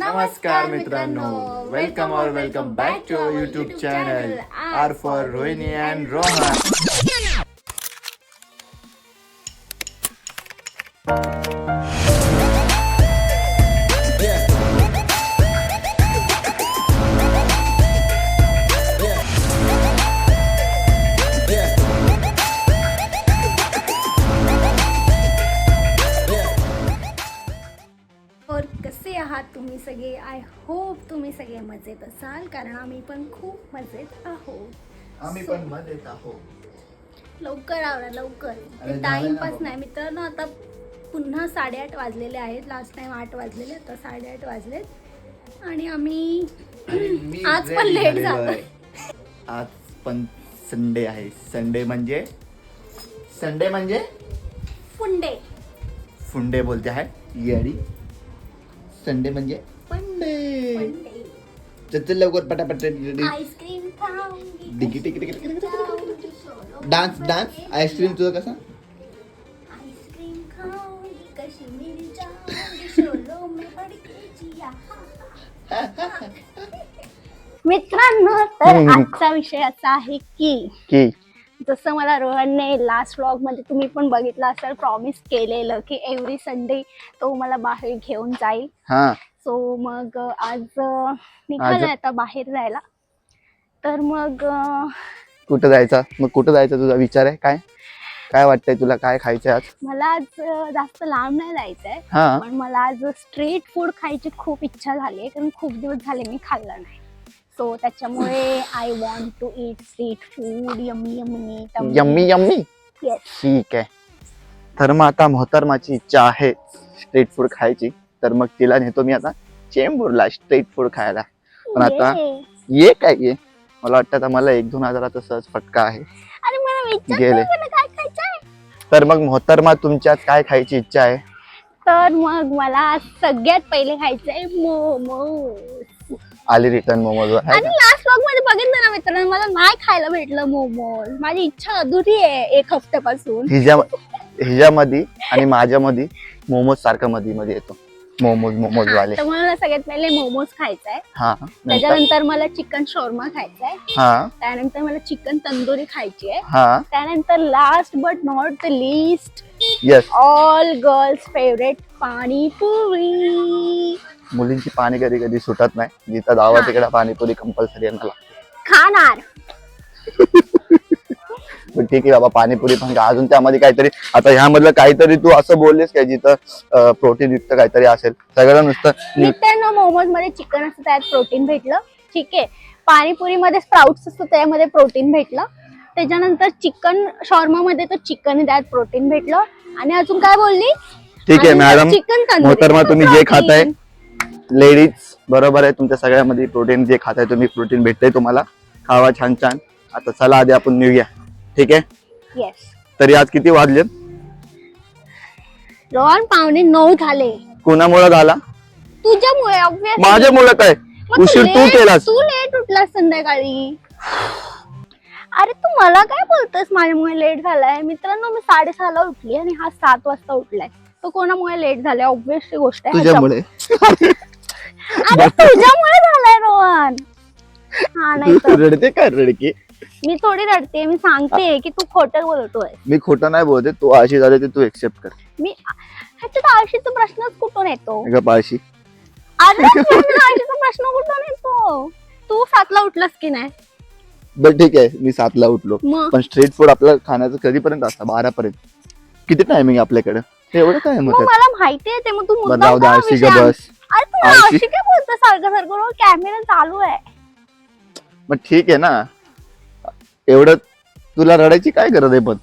नमस्कार मित्रांनो, welcome back to our YouTube channel R for Rohini and Rohan. और कसे आहात तुम्ही सगळे. आय होप तुम्ही सगळे मजेत असाल, कारण आम्ही पण खूप मजेत आहोत. आम्ही पण मजेत आहोत. लवकर आवरा लवकर, अरे झालं टाइमपास ना नाही मित्रांनो. आता पुन्हा 8:30 वाजलेले आहेत. लास्ट टाइम 8 वाजलेले, आता 8:30 वाजलेत आणि आम्ही मी आज पण ready लेट झालेलो झालो. आहे. आज पण संडे आहे. संडे म्हणजे फुंडे फुंडे बोलते आहे येडी. संडे म्हणजे फंडे. फुंडे चल लवकर पटापट रेडी. आईस्क्रीम खाऊंगी, डिगी टिकी टिकी टिकी टिकी. जाऊंगी सोलो डान्स डान्स. आईस्क्रीम तुझं कसं? आईस्क्रीम खाऊंगी, कश्मीरी जाऊंगी, शोलो में भड़के जिया. मित्रांनो, तर आजचा विषय असा आहे की जसं मला रोहनने लास्ट व्लॉग मध्ये तुम्ही पण बघितलं असेल, प्रॉमिस केलेलं की एव्हरी संडे तो मला बाहेर घेऊन जाईल. हा. सो मग आज निघालोय आता बाहेर जायला. तर मग कुठं जायचा? मग कुठं जायचा तुझा विचार आहे? काय काय वाटतंय तुला? काय खायचंय आज? मला आज जास्त लांब नाही जायचंय, हा. पण मला आज स्ट्रीट फूड खायची खूप इच्छा झाली आहे, कारण खूप दिवस झाले मी खाल्लं नाही. सो त्याच्यामुळे I want to eat street food. Yummy yummy yummy. Yes. ठीक आहे. तर मग आता मोहतरमाची इच्छा आहे स्ट्रीट फूड खायची, तर मग तिला नेतो मी आता चेंबूरला स्ट्रीट फूड खायला. पण आता ये काय ये, मला वाटतं आता मला 1-2 हजाराचा सहज फटका आहे. अरे मला गेले. विचार काय खायचंय. तर मग मोहतरमा तुमच्यात काय खायची इच्छा आहे? तर मग मला सगळ्यात पहिले खायचंय मोमोज. आली रिटर्न मोमोज वर. आणि लास्ट व्लॉग मध्ये बघितलं ना मित्रांनो, मला नाही खायला भेटलं मोमोज. माझी इच्छा अधुरी आहे 1 हफ्त्यापासून. हिच्यामध्ये आणि माझ्यामध्ये मोमोज सारखं मध्ये येतो. मोमोज वाले. तर मला सगळ्यात पहिले मोमोज खायचंय. हा. त्याच्यानंतर मला चिकन शॉर्मा खायचंय. हा. त्यानंतर मला चिकन तंदुरी खायची आहे. हा. त्यानंतर last but not the list, yes, all girls favourite panipuri. मुलींची पाणी कधी कधी सुटत नाही. जिथं दावा तिकडे पाणीपुरी कंपल्सरी आहे मला. खाणार. पण ठीक आहे बाबा, पाणीपुरी पण का. अजून त्यामध्ये काहीतरी, आता ह्यामधलं काहीतरी तू असं बोललीस काय जिथं प्रोटीन युक्त काहीतरी असेल? सगळं नुसतं मित्रांनो, मोमोज मध्ये चिकन असतं, त्यात प्रोटीन भेटलं. ठीक आहे. पाणीपुरी मध्ये स्प्राउट्स असतं, त्यामध्ये प्रोटीन भेटलं. त्याच्यानंतर चिकन शॉर्मा मध्ये तर चिकन, त्यात प्रोटीन भेटलं. आणि अजून काय बोलली? ठीक आहे मॅडम. चिकन तंदुरी. मोहतरमा, तुम्ही जे खाताय लेडीज बरोबर आहे, तुमच्या सगळ्यामध्ये प्रोटीन जे खाताय तुम्ही, प्रोटीन भेटतंय तुम्हाला. खावा छान छान. आता चला आधी आपण निघूया. ठीक आहे. येस. तरी आज किती वाजले? रोहन, 8:45 झाले. कोणामुळे झाला? तुझ्यामुळे. obviously. माझ्यामुळे काय? मग उशीर तू केलास. तू लेट उठलास संध्याकाळी. अरे तू मला काय बोलतोस माझ्यामुळे लेट झालाय? मित्रांनो, मी 6:30ला उठली आणि हा 7 वाजता उठलाय. तो कोणामुळे लेट झालाय? ऑब्विसली गोष्ट आहे तुझ्यामुळे. अरे तुझ्यामुळे झालाय रोहन. हा नाही तर रडते काय रडकी? मी थोडी रडते, मी सांगते की तू खोटं बोलतोय. मी खोटं नाही बोलते. तू अशी झाली ते तू एक्सेप्ट कर. मी ह्याच्यात आळशीचा प्रश्नच कुठून येतो? पाशी. अरे आळशीचा प्रश्न कुठून येतो? तू 7ला उठलास की नाही? बर ठीक आहे, मी 7ला उठलो, मग पण स्ट्रीट फूड आपल्याला खाण्याचं कधीपर्यंत असतं? 12 पर्यंत. किती टायमिंग आपल्याकडे? एवढं काय मग मग? मला माहिती आहे ते. मग तू मुद्दाम जाऊ दे, का आळशी विषय का बस. अरे तू आळशी. आळशी काय बोलतोय सारखं सारखं? कॅमेरा चालू आहे. मग ठीक आहे ना, एवढं तुला रडायची काय गरज आहे? पण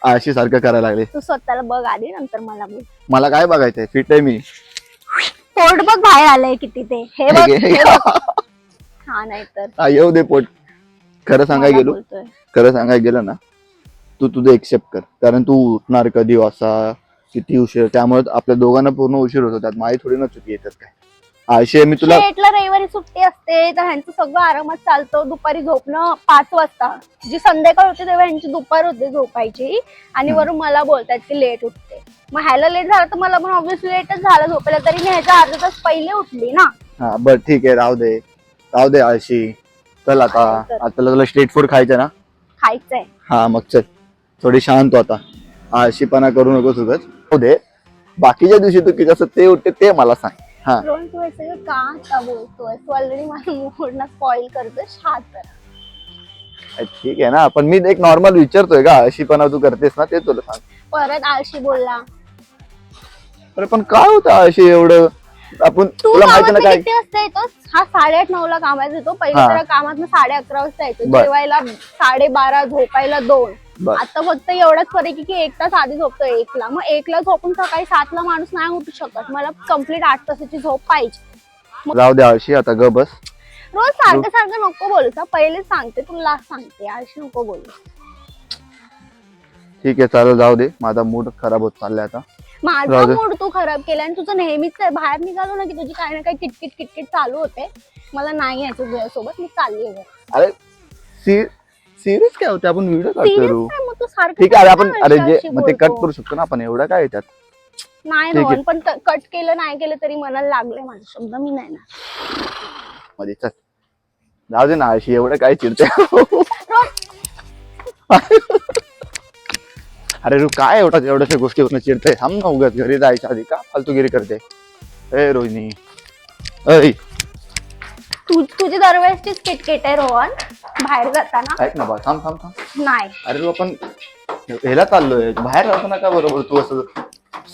अशी सारखं करायला लागले. तू स्वतःला बघ आधी, नंतर मला बोल. मला काय बघायचंय? फिट आहे मी. पोट बघ बाहेर आलंय किती ते. हे बघ, हे बघ. हा नाही तर येऊ दे पोट. खरं सांगायला गेलं ना, तू तुझं एक्सेप्ट कर. कारण तू उठणार कधी वाजता, किती उशीर, त्यामुळे आपल्या दोघांना पूर्ण उशीर होतो. त्यात माझी थोडी ना चुकी येतात काय. आळशी आहे मी तुला. शेटला रविवारी सुट्टी असते तर ह्यांचं सगळं आरामात चालतं. दुपारी झोपणं 5 वाजता, जी संध्याकाळ होते तेव्हा ह्यांची दुपार होते झोपायची आणि वरून मला बोलतात की लेट उठते. मग ह्याला लेट झालं तर मला पण ऑब्व्हियसली लेटच झालं झोपायला. तरी मी ह्याच्या अर्धा तास पहिले उठली ना. हा बरं ठीक आहे, राहू दे आळशी. चल आता आता तुला स्ट्रीट फूड खायचं ना. खायचंय. हा मग चल, थोडी शांत हो आता, आळशीपणा करू नकोस उगाच. हो दे, बाकीच्या दिवशी तू कसं ते उठते ते मला सांग. हा रोहन तू असं का आता बोलतोय? तू ऑलरेडी माझा मूड ना स्पॉइल करतोय. शांत. ठीक आहे ना, पण मी एक नॉर्मल विचारतोय का, आळशीपणा तू करतेस ना ते तुला सांग. परत आळशी बोलला. अरे पण काय होतं आळशी एवढं? आपण तू तुला माहिती ना कामात काय. किती वाजता येतोस? हा 8:30-9 ला कामात येतो. पहिले हा. तर कामात 11:30 वाजता येतो. बर. जेवायला 12:30, झोपायला 2. बर. आता फक्त एवढाच फरक आहे की 1 तास आधी झोपतो 1 ला. मग 1 ला झोपून सकाळी 7 ला माणूस नाही उठू शकत. मला कम्प्लीट 8 तासाची झोप पाहिजे. जाऊ दे आळशी, आता ग बस. रोज सारखं सारखं नको बोलू. पहिले सांगते तुला, सांगते आळशी नको बोलू. ठीक आहे चालेल, जाऊ दे, माझा मूड खराब होत चाललाय आता. माझा जाऊ दे. मूड तू खराब केला आणि तुझं नेहमीच आहे. बाहेर निघालो ना की तुझी काही ना काही किटकिट किटकिट चालू होते. मला नाही यायचं तुझ्यासोबत, मी चालली आहे. अरे सिरियस काय होते, आपण व्हिडिओ Serious करू. काय? मग तू सारखं ठीक आहे, अरे आपण सारखं अरे जे अशी मग ते कट बोलतो. करू शकतो ना आपण, एवढं काय त्यात. नाही ठीक आहे. रोहन, पण कट केलं नाही केलं तरी मनाला लागले माझे शब्द. मी नाही ना. मध्ये चल, जाऊ दे ना आळशी, एवढं काय चिडते. अरे रू काय एवढ्याशा गोष्टीवरनं चिडते. थांब ना, उगाच घरी जायच्या आधी का फालतूगिरी करते. ए रोहिणी, ऐ तुझी दरवेळेसचीच किटकिट आहे रोहन बाहेर जाताना. ऐक ना बा, थांब थांब थांब. नाही. अरे तू आपण ह्याला चाललोय, बाहेर जाताना का बरोबर तू असं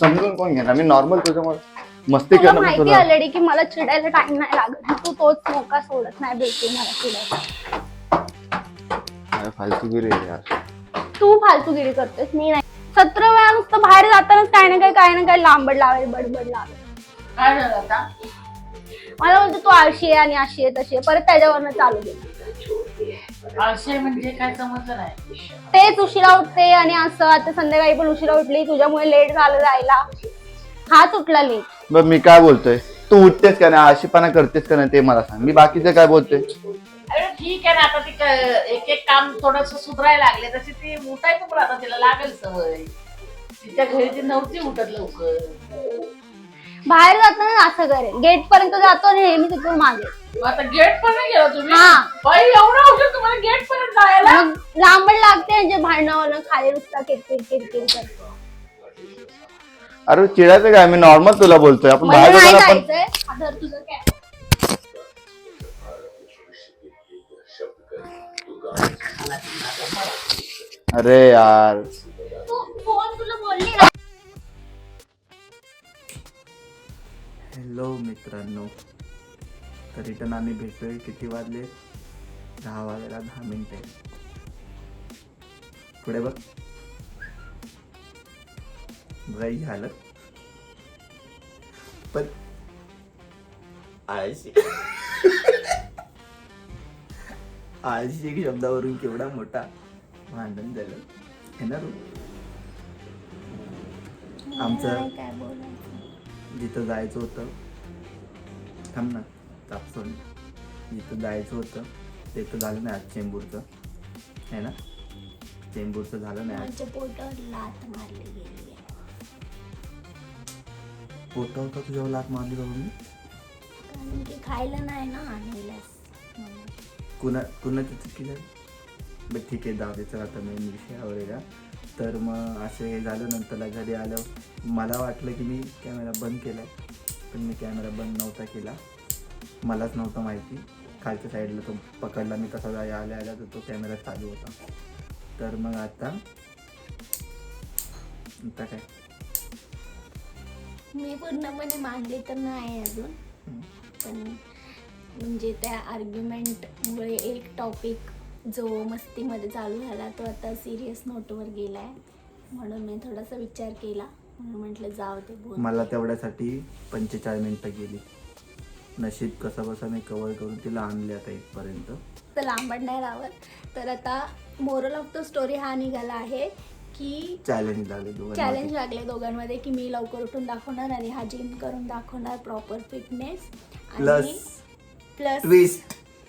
समजून कोण घेणार. मी नॉर्मल तुझ्यामुळे मस्ती तुला करणं पण माहिती तुला. ऑलरेडी की मला चिडायला टाइम नाही लागत. तू तोच मोका सोडत नाही बिलकुल मला चिडायला. काय फालतूगिरी आहे यार. तू फालतूगिरी करतोस, मी नाही. 17 वेळा नुसतं बाहेर जातानाच काय ना काय लांबड लावेल, बडबड लावेल. काय झालं आता? मला बोलतो तू आळशी आहे आणि अशी आहे तशी आहे. परत त्याच्यावरनं चालू दे. आळशी म्हणजे काय समजलं नाही. तेच उशिरा उठते आणि असं आता संध्याकाळी पण उशिरा उठली. तुझ्यामुळे लेट झालं जायला. हाच उठला लेट. बघ मी काय बोलतोय, तू उठतेस का नाही, आळशीपणा करतेस का नाही ते मला सांग. मी बाकीचं काय बोलतोय. अरे ठीक आहे ना, आता ती एक एक काम थोडस सुधारायला लागले तशी ती उठायचं, पण आता तिला लागेल सवय. तिच्या घरी ती नव्हती उठत लवकर. बाहेर जाताना असं करेल. गेट पर्यंत जातो आणि नेहमी तिथून मागे. मग आता गेट पण नाही गेला तुम्ही? हा. बाई एवढा उशीर तुम्हाला गेट पर्यंत जायला? मग लांबड लागते म्हणजे भांडणावरून खाली नुसता किरकिर किरकिर करतो. अरे चिडायचं काय, मी नॉर्मल तुला बोलतोय. आपण मला बाहेर नाही जाताना पण जायचंय. आता तुझं काय? अरे यार. तू फोन तुला बोलली ना. हॅलो मित्रांनो, तर रिटर्न आम्ही भेटतोय. किती वाजले? 10 वाजायला 10 मिनिटे. पुढे बघ, बघाई झालं पण आळशी आळशी शब्दावरून केवढा मोठा भांडण झालं हे ना. आमचं काय बोलायचं? जिथं जायचं होतं, थांब ना तापसून, जिथं जायचं होतं ते तर झालं नाही आज. चेंबूरचं आहे ना, चेंबूरचं झालं नाही आज. माझ्या पोटावर लाथ मारली गेली आहे. पोटा होता तुझ्यावर लात मारली बाबा मी? कारण की खायला नाही ना आणलेलंस म्हणून. कुणाची चुकी झाली? बरं ठीक आहे, जाऊ दे. चला आता मेन विषयावर आहे का. तर मग असं हे झालं. नंतरला घरी आल्यावर मला वाटलं की मी कॅमेरा बंद केला आहे, पण मी कॅमेरा बंद नव्हता केला. मलाच नव्हतं माहिती. खालच्या साईडला तो पकडला मी, कसा आल्या तर तो कॅमेरा चालू होता. तर मग आता काय मी पूर्णपणे मानले तर नाही अजून, पण म्हणजे त्या आर्ग्युमेंटमुळे एक टॉपिक जो मस्तीमध्ये चालू झाला तो आता सिरियस नोटवर गेलाय. म्हणून मी थोडासा विचार केला, म्हणून म्हटलं जाऊ दे बोल. मला तेवढ्यासाठी 45 मिनिटं गेली. नशीब कसा बसा मी कव्हर करून तिला आणले आता इथपर्यंत. तर लांबड नाही राहत. तर आता मोरल ऑफ द स्टोरी हा निघाला आहे की चॅलेंज लागले चॅलेंज लागले दोघांमध्ये की मी लवकर उठून दाखवणार आणि हा जिम करून दाखवणार प्रॉपर फिटनेस आणि प्लस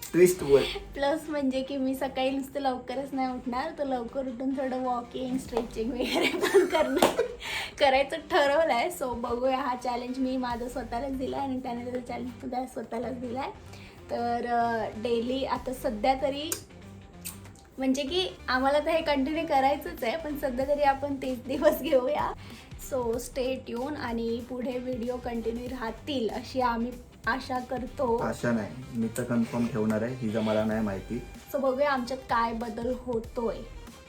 ट्विस्ट बोल. प्लस म्हणजे की मी सकाळी नुसतं लवकरच नाही उठणार, तर लवकर उठून थोडं वॉकिंग स्ट्रेचिंग वगैरे पण करायचं ठरवलं आहे. सो बघूया, हा चॅलेंज मी माझं स्वतःलाच दिला आहे आणि त्याने त्याचा चॅलेंज सुद्धा स्वतःलाच दिला आहे. तर डेली आता सध्या तरी म्हणजे की आम्हाला तर हे कंटिन्यू करायचंच आहे, पण सध्या तरी आपण 30 दिवस घेऊया. सो स्टे ट्यून आणि पुढे व्हिडिओ कंटिन्यू राहतील अशी आम्ही आशा करतो. आशा नाही, मी तर कन्फर्म ठेवणार आहे, हिचं मला नाही माहिती. सो बघूया आमच्यात काय बदल होतोय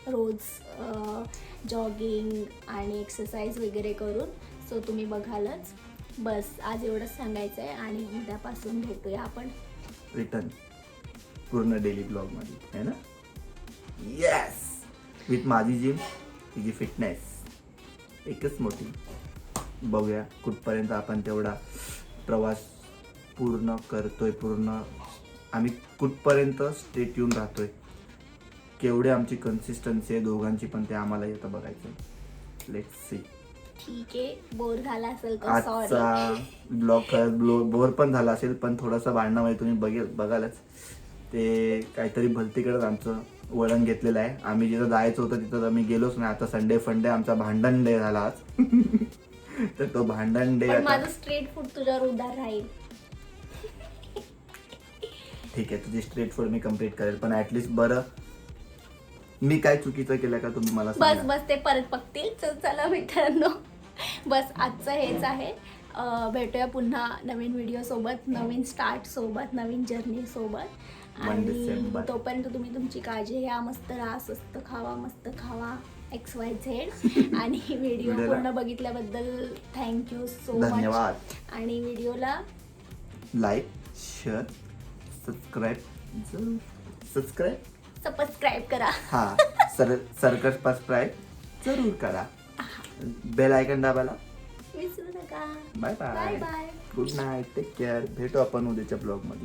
रोज जॉगिंग आणि एक्सरसाइज वगैरे करून. सो तुम्ही बघालच. बस आज एवढंच सांगायचं आहे आणि उद्यापासून भेटूया आपण रिटर्न पूर्ण डेली ब्लॉग मध्ये, है ना. येस, विथ माझी जिम, तिची फिटनेस एकच मोठी. बघूया कुठपर्यंत आपण तेवढा प्रवास पूर्ण करतोय, पूर्ण आम्ही कुठपर्यंत स्टेट येऊन राहतोय, केवढी आमची कन्सिस्टन्सी आहे दोघांची पण ते आम्हाला येतं बघायचं. Let's see. ठीक आहे. बोर झाला असेल तर सॉरी. आजचा ब्लॉग बोर पण झाला असेल, पण थोडंसं भांडणं म्हणजे तुम्ही बघालच. ते काहीतरी भलतीकडेच आमचं वळण घेतलेलं आहे. आम्ही जिथं जायचं होतं तिथं आम्ही गेलोच नाही. आता संडे फंडे आमचा भांडण डे झाला आज. तर तो भांडण डे माझं स्ट्रीट फूड तुझ्यावर उधार राहील. ठीक आहे, तुझी स्ट्रीट फूड मी कम्प्लीट करेल, पण ऍटलीस्ट बरं मी काय चुकीचं केलं का तुम्ही मला सांगा. बस ते परत बघतील. चला मित्रांनो, बस आजचं हेच आहे. भेटूया पुन्हा नवीन व्हिडिओ सोबत, नवीन स्टार्ट सोबत, नवीन जर्नी सोबत. आणि तोपर्यंत तुम्ही तुमची काळजी घ्या, मस्त राहा, स्वस्त खावा, मस्त खावा, XYZ. आणि व्हिडिओ पूर्ण बघितल्याबद्दल थँक्यू सो मच. धन्यवाद. आणि व्हिडिओला लाईक, शेअर, सबस्क्राईब करा. हा, सर्कस सबस्क्राईब जरूर करा. बेल आयकन दाबायला विसरू नका. Bye bye bye. Bye. Good night, take care. भेटू आपण उद्याच्या ब्लॉग मध्ये.